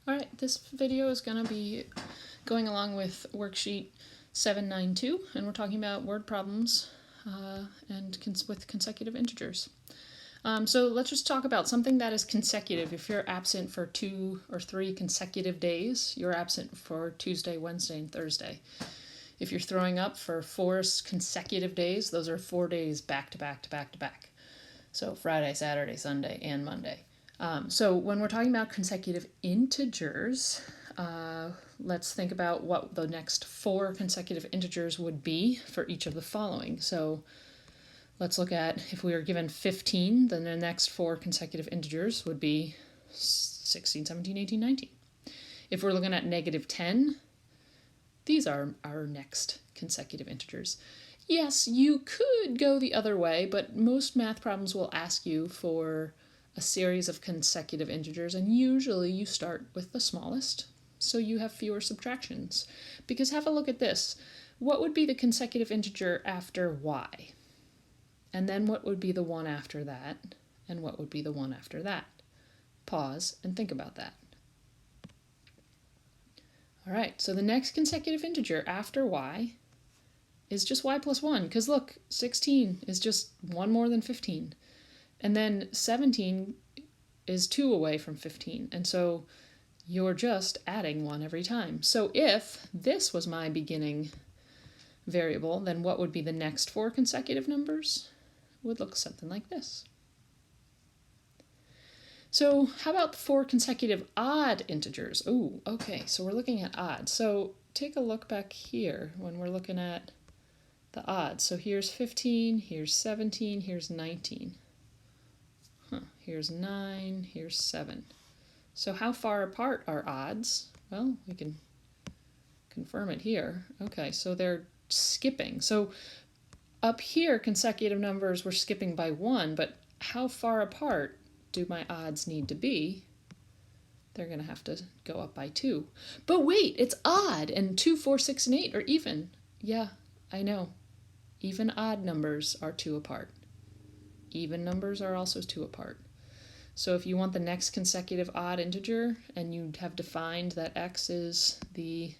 Alright, this video is going to be going along with worksheet 792, and we're talking about word problems with consecutive integers. So let's just talk about something that is consecutive. If you're absent for 2 or 3 consecutive days, you're absent for Tuesday, Wednesday, and Thursday. If you're throwing up for 4 consecutive days, those are 4 days back to back to back to back. So Friday, Saturday, Sunday, and Monday. So when we're talking about consecutive integers, let's think about what the next 4 consecutive integers would be for each of the following. So let's look at, if we were given 15, then the next 4 consecutive integers would be 16, 17, 18, 19. If we're looking at negative 10, these are our next consecutive integers. Yes, you could go the other way, but most math problems will ask you for a series of consecutive integers, and usually you start with the smallest, so you have fewer subtractions. Because have a look at this. What would be the consecutive integer after y? And then what would be the one after that? And what would be the one after that? Pause and think about that. All right, so the next consecutive integer after y is just y plus 1, because look, 16 is just 1 more than 15. And then 17 is 2 away from 15, and so you're just adding 1 every time. So if this was my beginning variable, then what would be the next 4 consecutive numbers? Would look something like this. So how about 4 consecutive odd integers? Oh, okay, so we're looking at odd. So take a look back here when we're looking at the odds. So here's 15, here's 17, here's 19. Here's 9, here's 7. So how far apart are odds? Well, we can confirm it here. Okay, so they're skipping. So up here, consecutive numbers were skipping by 1, but how far apart do my odds need to be? They're going to have to go up by 2. But wait, it's odd, and 2, 4, 6, and 8 are even. Yeah, I know. Even odd numbers are 2 apart. Even numbers are also 2 apart. So if you want the next consecutive odd integer, and you have defined that x is the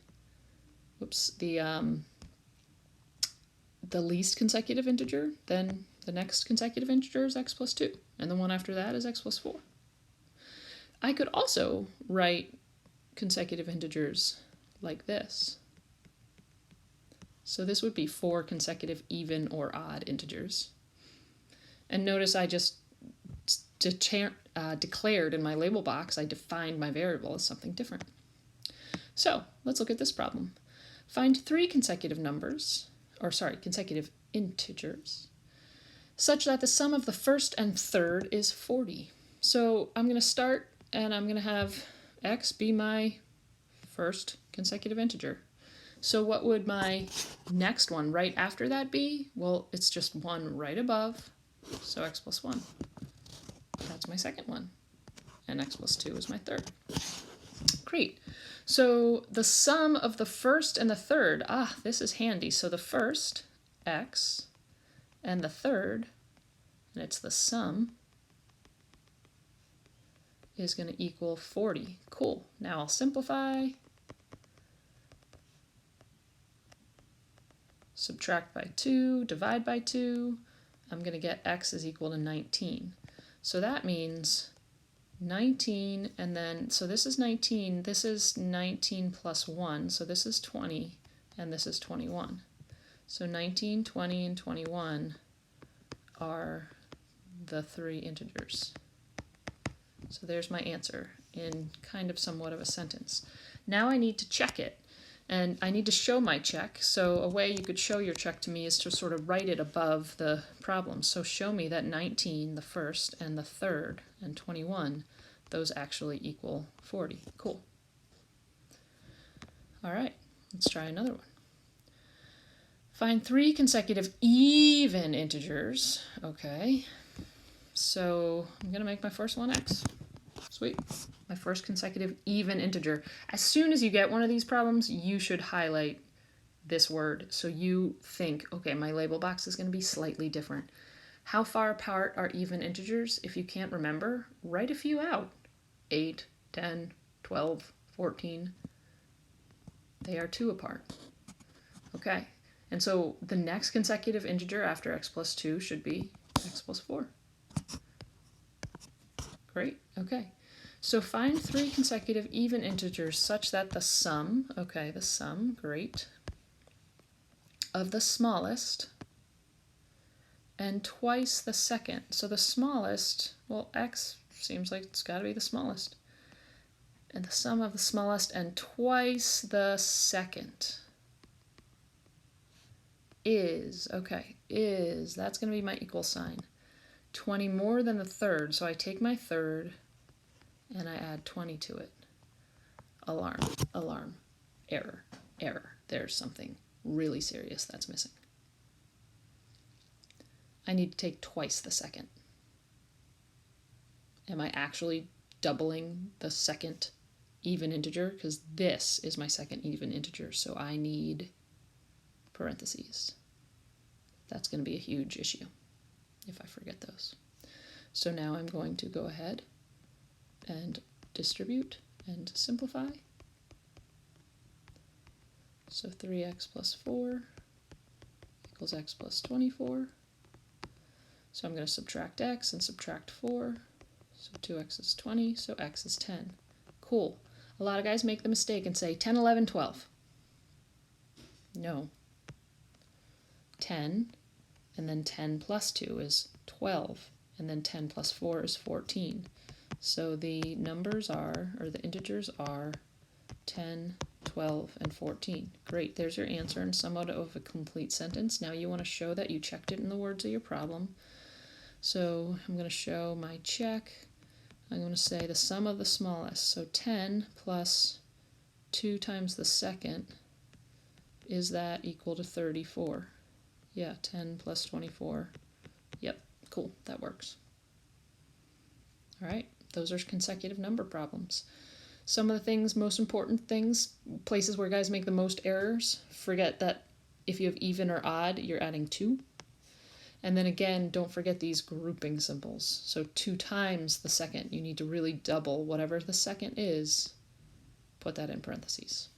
least consecutive integer, then the next consecutive integer is x plus 2, and the one after that is x plus 4. I could also write consecutive integers like this. So this would be 4 consecutive even or odd integers. And notice I just declared in my label box, I defined my variable as something different. So let's look at this problem. Find 3 consecutive consecutive integers, such that the sum of the first and third is 40. So I'm going to start, and I'm going to have x be my first consecutive integer. So what would my next one right after that be? Well, it's just 1 right above, so x plus 1. That's my second one. And x plus 2 is my third. Great. So the sum of the first and the third, this is handy. So the first, x, and the third, and it's the sum, is going to equal 40. Cool. Now I'll simplify. Subtract by 2, divide by 2. I'm going to get x is equal to 19. So that means 19, and then, so this is 19, this is 19 plus 1, so this is 20, and this is 21. So 19, 20, and 21 are the 3 integers. So there's my answer in kind of somewhat of a sentence. Now I need to check it. And I need to show my check, so a way you could show your check to me is to sort of write it above the problem. So show me that 19, the first, and the third, and 21, those actually equal 40. Cool. All right, let's try another one. Find 3 consecutive even integers. Okay, so I'm going to make my first one x. Sweet. My first consecutive even integer. As soon as you get one of these problems, you should highlight this word so you think, okay, my label box is going to be slightly different. How far apart are even integers? If you can't remember, write a few out. 8, 10, 12, 14. They are 2 apart. Okay, and so the next consecutive integer after x plus 2 should be x plus 4. Great, okay. So find 3 consecutive even integers such that the sum, okay, the sum, great, of the smallest and twice the second. So the smallest, well, x seems like it's got to be the smallest. And the sum of the smallest and twice the second is, okay, is, that's going to be my equal sign. 20 more than the third, so I take my third and I add 20 to it. Alarm, alarm, error, error. There's something really serious that's missing. I need to take twice the second. Am I actually doubling the second even integer? Because this is my second even integer, so I need parentheses. That's going to be a huge issue if I forget those. So now I'm going to go ahead and distribute and simplify. So 3x plus 4 equals x plus 24. So I'm going to subtract x and subtract 4. So 2x is 20, so x is 10. Cool. A lot of guys make the mistake and say 10, 11, 12. No. 10, and then 10 plus 2 is 12, and then 10 plus 4 is 14. So the numbers are, or the integers are 10, 12, and 14. Great, there's your answer in somewhat of a complete sentence. Now you want to show that you checked it in the words of your problem. So I'm going to show my check. I'm going to say the sum of the smallest. So 10 plus 2 times the second, is that equal to 34? Yeah, 10 plus 24. Yep, cool, that works. All right, those are consecutive number problems. Some of the things, most important things, places where guys make the most errors, forget that if you have even or odd, you're adding 2. And then again, don't forget these grouping symbols. So 2 times the second, you need to really double whatever the second is, put that in parentheses.